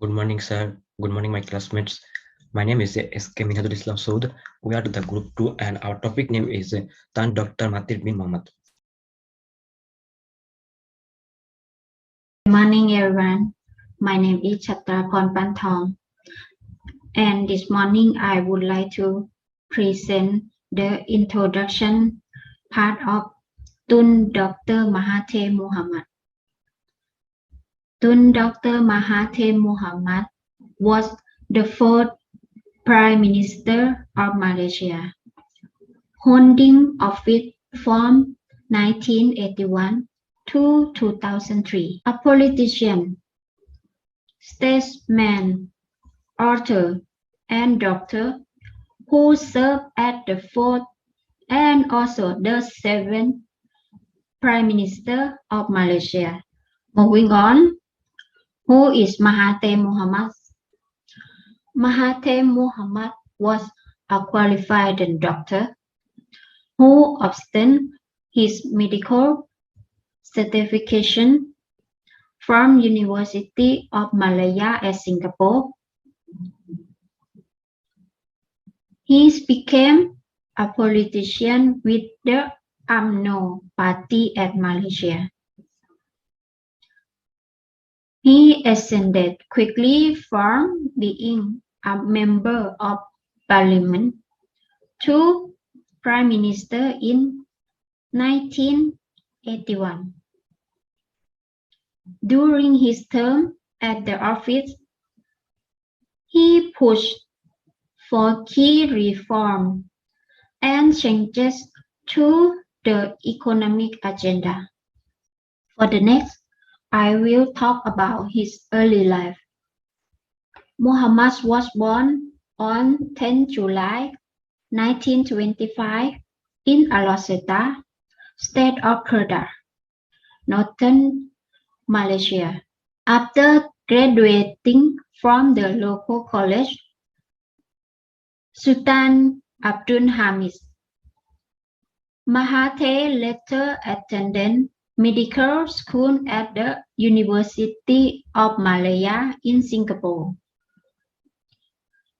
Good morning, sir. Good morning, my classmates. My name is S.K. Minhadul Islam Saud. We are the group 2 and our topic name is Tan Dr. Matir bin Mohammed. Good morning, everyone. My name is Chatraporn Pantong, and this morning I would like to present the introduction part of Tun Dr. Mahathir Mohamad. Tun Dr. Mahathir Mohamad was the fourth Prime Minister of Malaysia, holding office from 1981 to 2003. A politician, statesman, author, and doctor who served as the fourth and also the seventh Prime Minister of Malaysia. Moving on, who is Mahathir Mohamad? Mahathir Mohamad was a qualified doctor who obtained his medical certification from University of Malaya at Singapore. He became a politician with the UMNO party at Malaysia. He ascended quickly from being a member of parliament to prime minister in 1981. During his term at the office, he pushed for key reform and changes to the economic agenda. For the next, I will talk about his early life. Mohamad was born on 10 July 1925 in Alor-Setar, state of Kedah, northern Malaysia. After graduating from the local college, Sultan Abdul Hamid, Mahathir later attended medical school at the University of Malaya in Singapore.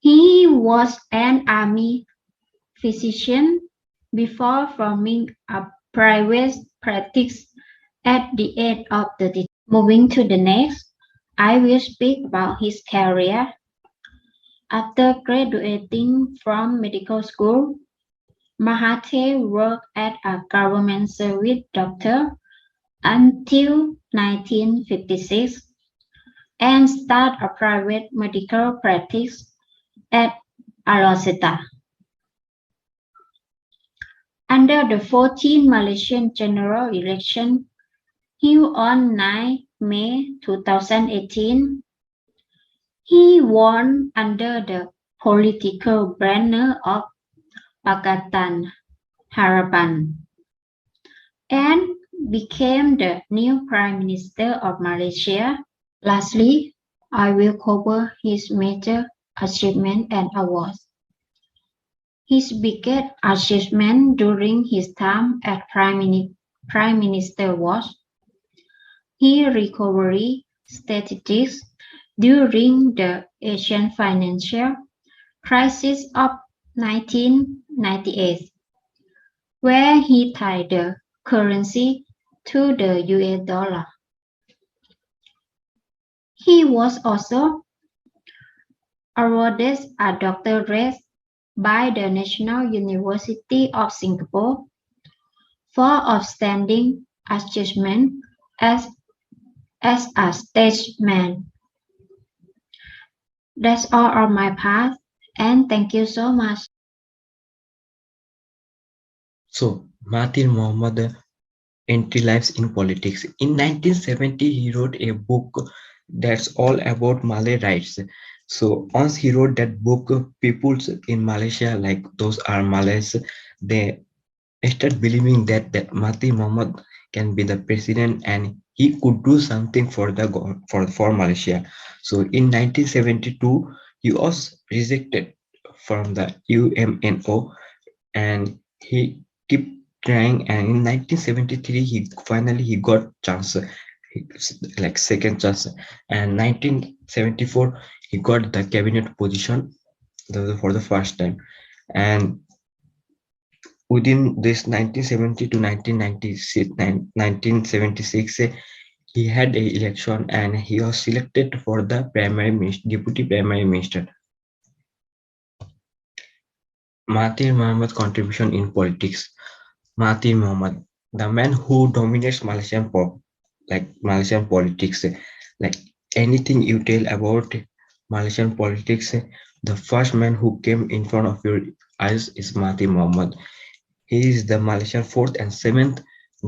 He was an army physician before forming a private practice at the age of 30. Moving to the next, I will speak about his career. After graduating from medical school, Mahathir worked as a government service doctor until 1956 and started a private medical practice at Alor-Setar. Under the 14th Malaysian general election held on 9 May 2018, he won under the political banner of Pakatan Harapan and became the new Prime Minister of Malaysia. Lastly, I will cover his major achievements and awards. His biggest achievement during his time as Prime Minister was his recovery statistics during the Asian financial crisis of 1998, where he tied the currency to the US dollar. He was also awarded a doctorate by the National University of Singapore for outstanding achievement as a statesman. That's all on my part, and thank you so much. So, Mahathir Mohammed entry lives in politics. In 1970, he wrote a book that's all about Malay rights. So once he wrote that book, people in Malaysia, like those are Malays, they start believing that Mahathir Mohamad can be the president and he could do something for Malaysia. So in 1972, he was rejected from the UMNO and he kept trying, and in 1973 he finally got chance. like second chance. And 1974 he got the cabinet position for the first time. And within this 1970 to 1996, 1976, he had a election and he was selected for the deputy primary minister. Mahathir Mohamad contribution in politics. Mahathir Mohamad, the man who dominates Malaysian politics. Like anything you tell about Malaysian politics, the first man who came in front of your eyes is Mahathir Mohamad. He is the Malaysian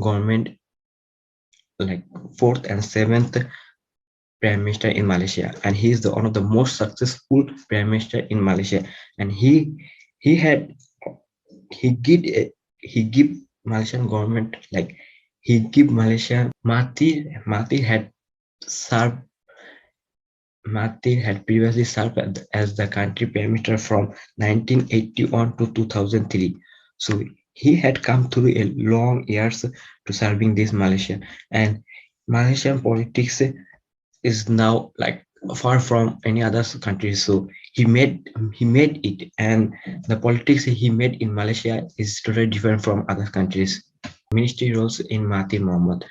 government, like fourth and seventh prime minister in Malaysia, and he is the one of the most successful prime minister in Malaysia. And he had he did he give Malaysian government, like he give Malaysia. Mahathir had served Mahathir had previously served as the country prime minister from 1981 to 2003. So he had come through a long years to serving this Malaysia. And Malaysian politics is now like far from any other country. So he made it, and the politics he made in Malaysia is totally different from other countries. Ministry roles in Mahathir Mohamad.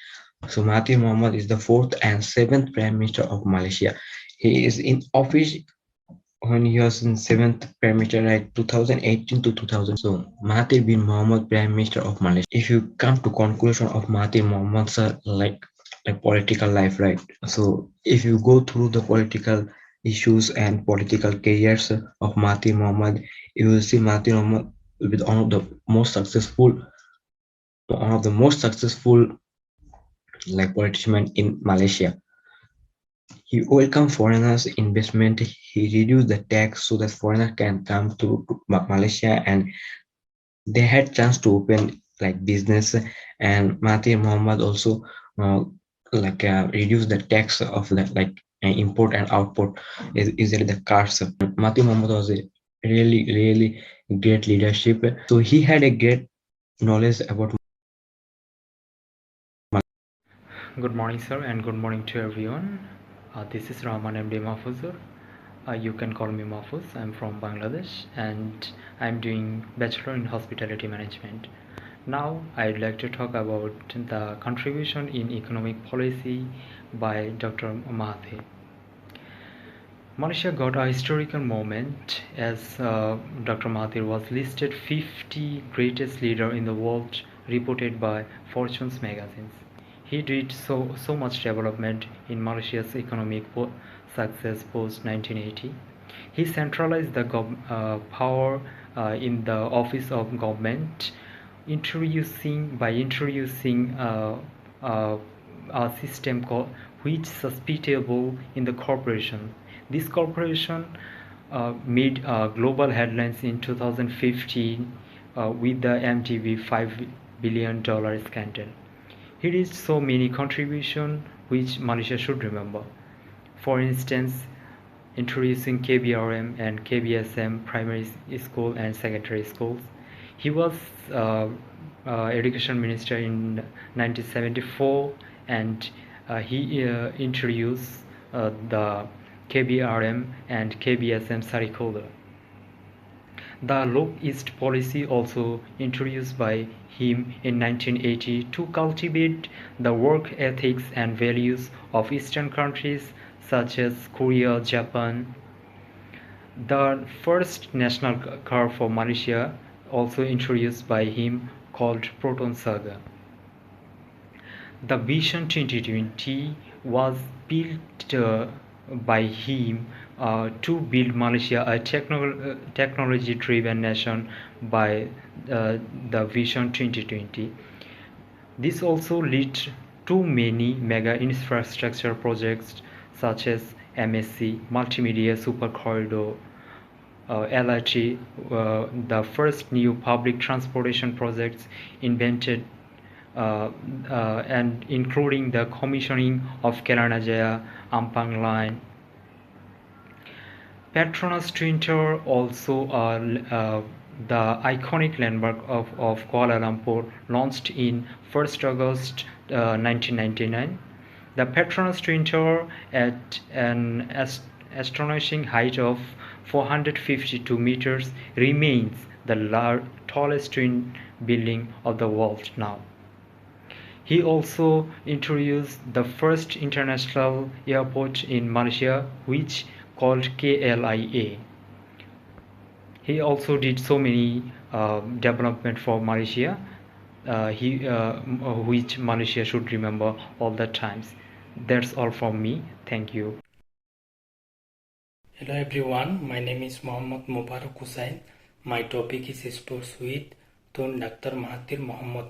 So Mahathir Mohamad is the fourth and seventh Prime Minister of Malaysia. He is in office when he was in seventh Prime Minister, like 2018 to 2000. So Mahathir bin Mohamad, Prime Minister of Malaysia. If you come to conclusion of Mahathir Mohamad's like political life, right? So if you go through the political issues and political careers of Mahathir Mohamad, you will see Mahathir Mohamad with one of the most successful like politician in Malaysia. He welcomed foreigners investment. He reduced the tax so that foreigners can come to Malaysia, and they had chance to open like business. And Mahathir Mohamad also uh, reduce the tax of the like import and output is easily the cars. Mahathir Mohamad was a really great leadership. So he had a great knowledge about. Good morning, sir, and good morning to everyone. This is Rahman MD Mahfuzur. You can call me Mahfuz. I'm from Bangladesh and I'm doing Bachelor in Hospitality Management. Now, I'd like to talk about the contribution in economic policy by Dr. Mahathir. Malaysia got a historical moment as Dr. Mahathir was listed 50 greatest leader in the world reported by Fortune's magazines. He did so much development in Malaysia's economic success post 1980. He centralized the power in the office of government, introducing a system which sustainable in the corporation. This corporation made global headlines in 2015 with the MTV $5 billion scandal. He did so many contributions which Malaysia should remember. For instance, introducing KBRM and KBSM primary school and secondary schools. He was education minister in 1974 and he introduced the KBRM and KBSM curriculum. The Look East policy, also introduced by him in 1980 to cultivate the work ethics and values of Eastern countries such as Korea, Japan. The first national car for Malaysia, also introduced by him, called Proton Saga. The Vision 2020 was built by him to build Malaysia a technology-driven nation by the Vision 2020. This also led to many mega infrastructure projects such as MSC, Multimedia Super Corridor, LRT, the first new public transportation projects invented and including the commissioning of Kelana Ampang line. Petronas Twin Tower, also the iconic landmark of Kuala Lumpur, launched in 1st August 1999. The Petronas Twin Tower, at an astonishing height of 452 meters, remains the tallest twin building of the world now. He also introduced the first international airport in Malaysia, which called KLIA. He also did so many development for Malaysia, which Malaysia should remember all the times. That's all from me. Thank you. Hello everyone, my name is Mohammad Mubarak Hussain. My topic is sports with Tun Dr. Mahathir Mohamad.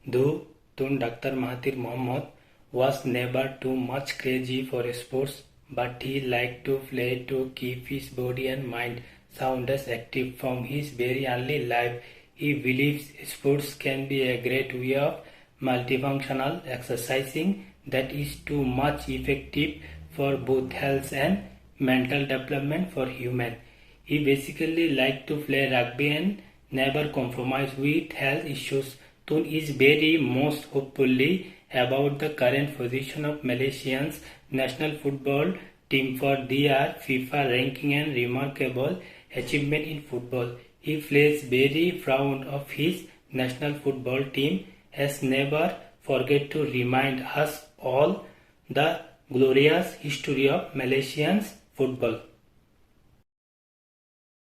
Though Tun Dr. Mahathir Mohamad was never too much crazy for sports, but he liked to play to keep his body and mind sound as active. From his very early life, he believes sports can be a great way of multifunctional exercising that is too much effective for both health and mental development for human. He basically liked to play rugby and never compromise with health issues. Tun is very most hopefully about the current position of Malaysians national football team for their FIFA ranking and remarkable achievement in football. He feels very proud of his national football team, has never forget to remind us all the glorious history of Malaysian football.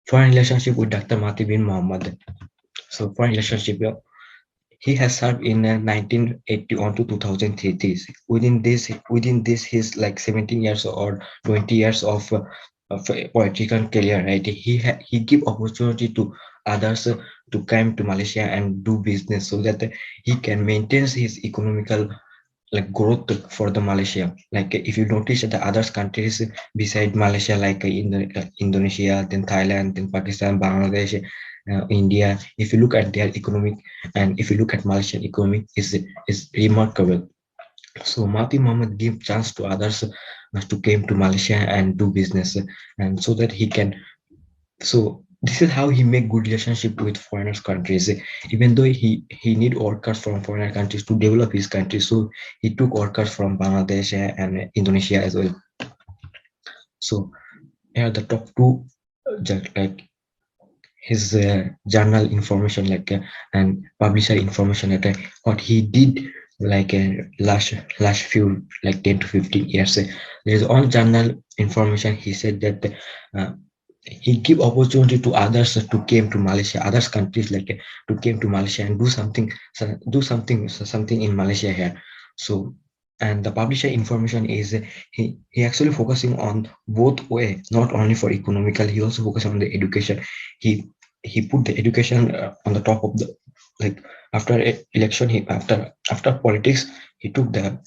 Foreign relationship with Dr. Mahathir bin Mohamad. So foreign relationship, he has served in 1981 to 2003. Within this, he's like 17 years or 20 years of political career. Right, he give opportunity to others to come to Malaysia and do business so that he can maintain his economical like growth for the Malaysia. Like if you notice the other countries beside Malaysia, like Indonesia, then Thailand, then Pakistan, Bangladesh, India, if you look at their economic and if you look at Malaysian economy, is remarkable. So Mahathir Mohamad give chance to others to came to Malaysia and do business, and so that he can. So this is how he make good relationship with foreign countries. Even though he need workers from foreign countries to develop his country, so he took workers from Bangladesh and Indonesia as well. So here the top two, like his journal information, like and publisher information, that what he did like last few like 10 to 15 years. There is on journal information. He said that he give opportunity to others to came to Malaysia, others countries like to came to Malaysia and do something in Malaysia here. So and the publisher information is he actually focusing on both way, not only for economical, he also focus on the education. He put the education on the top of the, like after election, he after politics he took the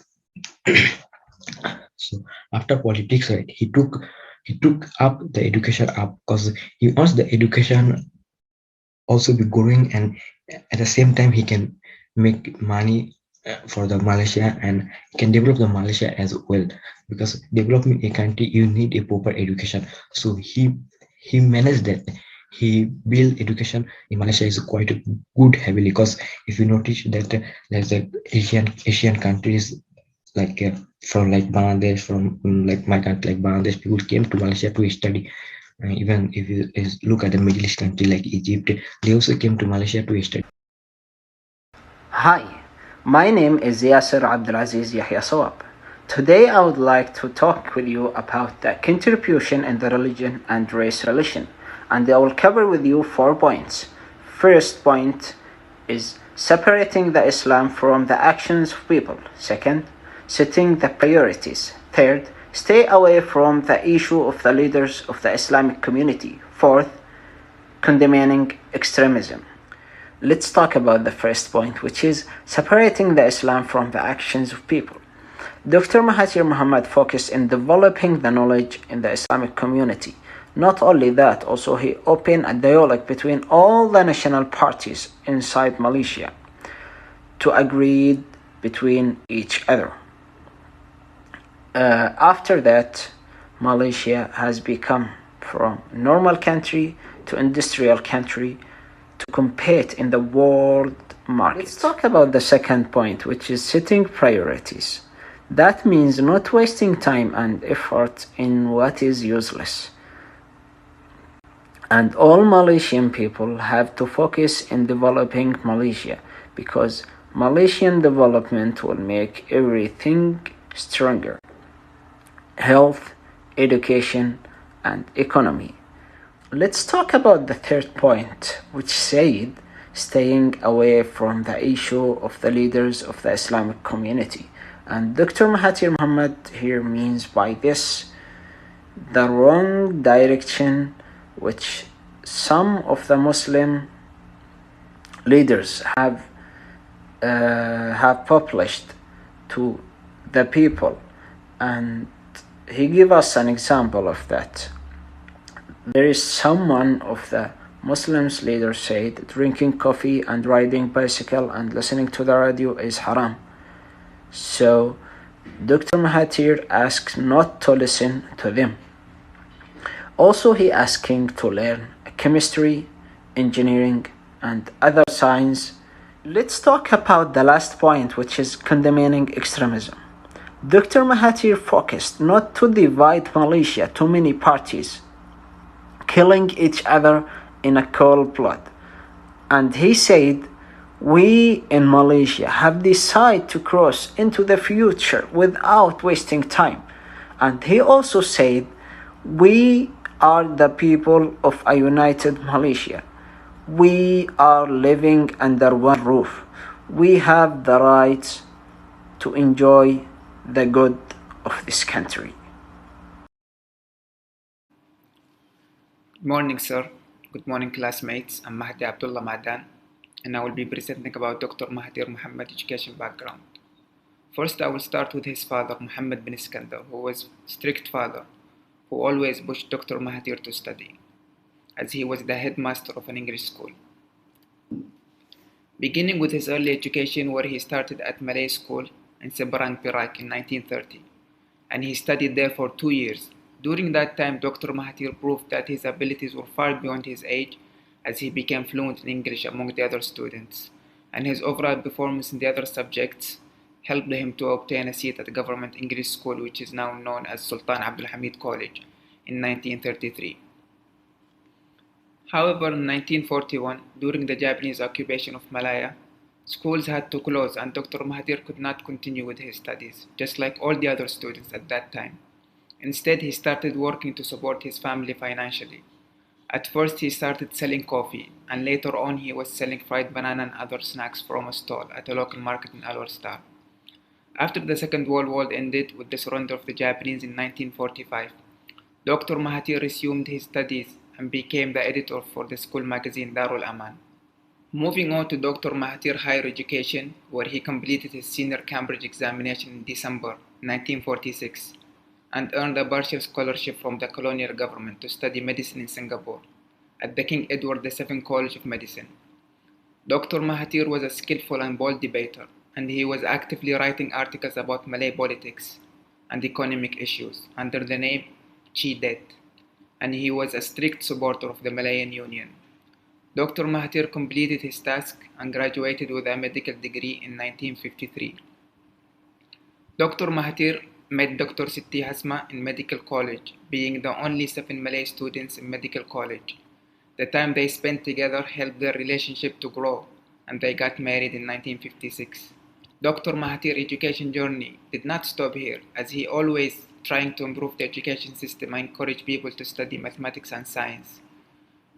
so after politics, right, he took up the education up, because he wants the education also be growing, and at the same time he can make money for the Malaysia and can develop the Malaysia as well, because developing a country you need a proper education. So he managed that. He built education in Malaysia is quite good heavily, because if you notice that there's a Asian countries like from like Bangladesh, from like my country like Bangladesh, people came to Malaysia to study. Even if you look at the Middle East country like Egypt, they also came to Malaysia to study. Hi, my name is Yasser Abdulaziz Yahya Sawab. Today I would like to talk with you about the contribution in the religion and race relation, and I will cover with you 4 points. First point is separating the Islam from the actions of people. Second, setting the priorities. Third, stay away from the issue of the leaders of the Islamic community. Fourth, condemning extremism. Let's talk about the first point, which is separating the Islam from the actions of people. Dr. Mahathir Mohamad focused in developing the knowledge in the Islamic community. Not only that, also he opened a dialogue between all the national parties inside Malaysia to agree between each other. After that, Malaysia has become from normal country to industrial country to compete in the world market. Let's talk about the second point, which is setting priorities. That means not wasting time and effort in what is useless. And all Malaysian people have to focus in developing Malaysia, because Malaysian development will make everything stronger: health, education, and economy. Let's talk about the third point, which said staying away from the issue of the leaders of the Islamic community. And Dr. Mahathir Mohamad here means by this the wrong direction which some of the Muslim leaders have published to the people, and he gave us an example of that. There is someone of the Muslims leaders said drinking coffee and riding bicycle and listening to the radio is haram. So Dr. Mahathir asks not to listen to them. Also, he asking to learn chemistry, engineering, and other science. Let's talk about the last point, which is condemning extremism. Dr. Mahathir focused not to divide Malaysia to many parties, killing each other in a cold blood. And he said, we in Malaysia have decided to cross into the future without wasting time. And he also said, we are the people of a united Malaysia. We are living under one roof. We have the right to enjoy the good of this country. Good morning, sir. Good morning, classmates. I'm Mahdi Abdullah Madan, and I will be presenting about Dr. Mahathir Mohamad education background. First, I will start with his father, Muhammad bin Iskandar, who was a strict father, who always pushed Dr. Mahathir to study, as he was the headmaster of an English school. Beginning with his early education, where he started at Malay School in Seberang Perak in 1930, and he studied there for 2 years. During that time, Dr. Mahathir proved that his abilities were far beyond his age, as he became fluent in English among the other students, and his overall performance in the other subjects helped him to obtain a seat at the government English school, which is now known as Sultan Abdul Hamid College, in 1933. However, in 1941, during the Japanese occupation of Malaya, schools had to close and Dr. Mahathir could not continue with his studies, just like all the other students at that time. Instead, he started working to support his family financially. At first, he started selling coffee, and later on, he was selling fried banana and other snacks from a stall at a local market in Alor Star. After the Second World War ended with the surrender of the Japanese in 1945, Dr. Mahathir resumed his studies and became the editor for the school magazine Darul Aman. Moving on to Dr. Mahathir Higher Education, where he completed his senior Cambridge examination in December 1946 and earned a partial scholarship from the colonial government to study medicine in Singapore at the King Edward VII College of Medicine. Dr. Mahathir was a skillful and bold debater, and he was actively writing articles about Malay politics and economic issues under the name Cidet, and he was a strict supporter of the Malayan Union. Dr. Mahathir completed his task and graduated with a medical degree in 1953. Dr. Mahathir met Dr. Siti Hasma in medical college, being the only 7 Malay students in medical college. The time they spent together helped their relationship to grow, and they got married in 1956. Dr. Mahathir's education journey did not stop here, as he always trying to improve the education system and encourage people to study mathematics and science.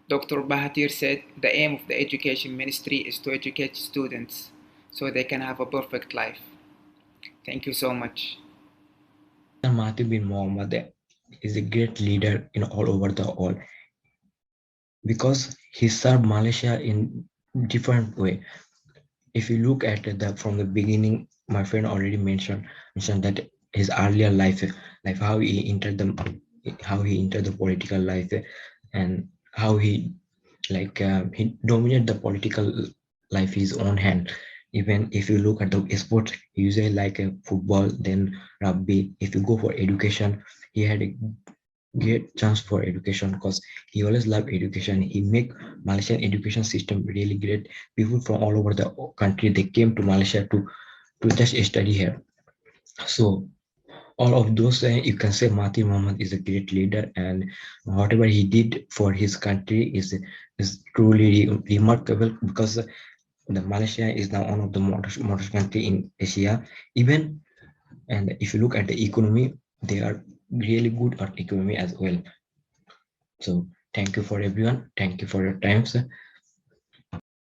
Dr. Mahathir said the aim of the education ministry is to educate students so they can have a perfect life. Thank you so much. Mahathir bin Mohamad is a great leader in all over the world, because he served Malaysia in different way. If you look at from the beginning, my friend already mentioned that his earlier life, like how he entered the political life, and how he he dominated the political life his own hand. Even if you look at the sports, usually like football, then rugby. If you go for education, he had a great chance for education because he always loved education. He make Malaysian education system really great. People from all over the country, they came to Malaysia to just study here. So all of those, you can say Mahathir Mohamad is a great leader, and whatever he did for his country is truly remarkable, because the Malaysia is now one of the modest country in Asia. Even, and if you look at the economy, they are really good at economy as well. So thank you for everyone. Thank you for your time, sir.